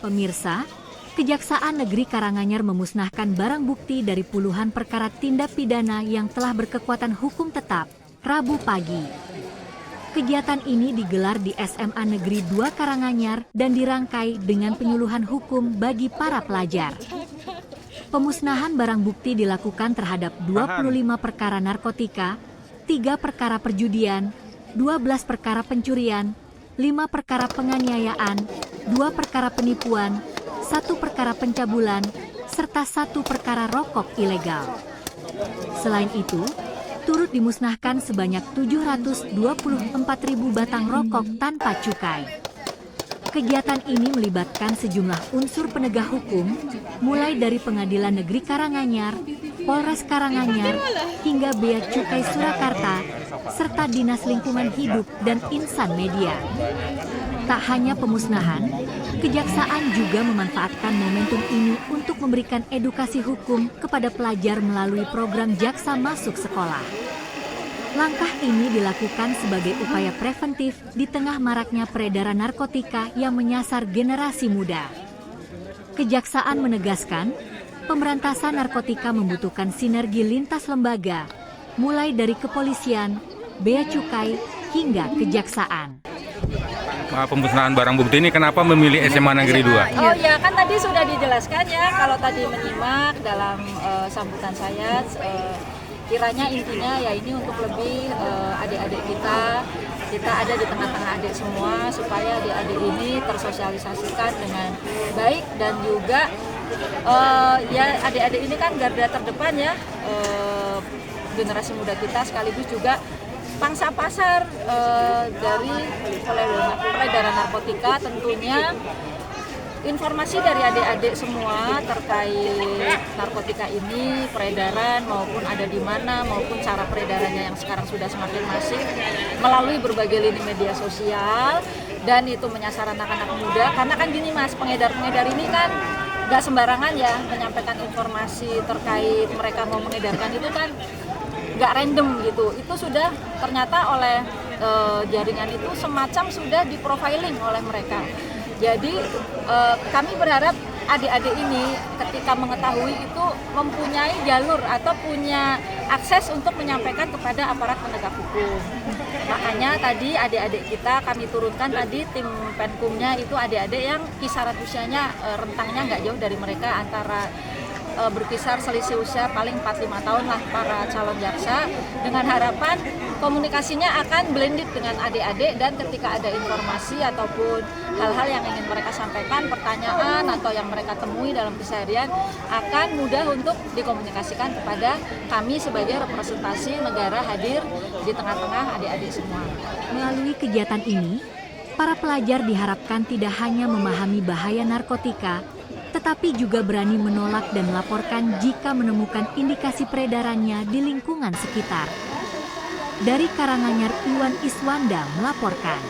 Pemirsa, Kejaksaan Negeri Karanganyar memusnahkan barang bukti dari puluhan perkara tindak pidana yang telah berkekuatan hukum tetap, Rabu pagi. Kegiatan ini digelar di SMA Negeri 2 Karanganyar dan dirangkai dengan penyuluhan hukum bagi para pelajar. Pemusnahan barang bukti dilakukan terhadap 25 perkara narkotika, 3 perkara perjudian, 12 perkara pencurian, 5 perkara penganiayaan, 2 perkara penipuan, 1 perkara pencabulan, serta 1 perkara rokok ilegal. Selain itu, turut dimusnahkan sebanyak 724.000 batang rokok tanpa cukai. Kegiatan ini melibatkan sejumlah unsur penegak hukum, mulai dari Pengadilan Negeri Karanganyar, Polres Karanganyar, hingga Bea Cukai Surakarta, serta Dinas Lingkungan Hidup dan insan media. Tak hanya pemusnahan, Kejaksaan juga memanfaatkan momentum ini untuk memberikan edukasi hukum kepada pelajar melalui program Jaksa Masuk Sekolah. Langkah ini dilakukan sebagai upaya preventif di tengah maraknya peredaran narkotika yang menyasar generasi muda. Kejaksaan menegaskan, pemberantasan narkotika membutuhkan sinergi lintas lembaga, mulai dari kepolisian, bea cukai, hingga kejaksaan. Pemusnahan barang bukti ini kenapa memilih SMA Negeri 2? Oh ya, kan tadi sudah dijelaskan ya, kalau tadi menyimak dalam sambutan saya, kiranya intinya ya ini untuk lebih adik-adik kita ada di tengah-tengah adik semua, supaya adik-adik ini tersosialisasikan dengan baik, dan juga ya adik-adik ini kan garda terdepan ya, generasi muda kita, sekaligus juga pangsa pasar dari peredaran narkotika. Tentunya informasi dari adik-adik semua terkait narkotika ini, peredaran maupun ada di mana, maupun cara peredarannya yang sekarang sudah semakin masif melalui berbagai lini media sosial, dan itu menyasar anak-anak muda. Karena kan gini Mas, pengedar-pengedar ini kan gak sembarangan ya menyampaikan informasi terkait mereka mau mengedarkan, itu kan gak random gitu. Itu sudah ternyata oleh jaringan itu semacam sudah di-profiling oleh mereka. Jadi kami berharap adik-adik ini ketika mengetahui itu mempunyai jalur atau punya akses untuk menyampaikan kepada aparat penegak hukum. Makanya tadi adik-adik kita kami turunkan tadi, tim Penkumnya itu adik-adik yang kisaran usianya rentangnya nggak jauh dari mereka, antara berkisar selisih usia paling 4-5 tahun lah para calon jaksa, dengan harapan komunikasinya akan blended dengan adik-adik, dan ketika ada informasi ataupun hal-hal yang ingin mereka sampaikan, pertanyaan atau yang mereka temui dalam keseharian, akan mudah untuk dikomunikasikan kepada kami sebagai representasi negara hadir di tengah-tengah adik-adik semua. Melalui kegiatan ini, para pelajar diharapkan tidak hanya memahami bahaya narkotika, tetapi juga berani menolak dan melaporkan jika menemukan indikasi peredarannya di lingkungan sekitar. Dari Karanganyar, Iwan Iswanda melaporkan.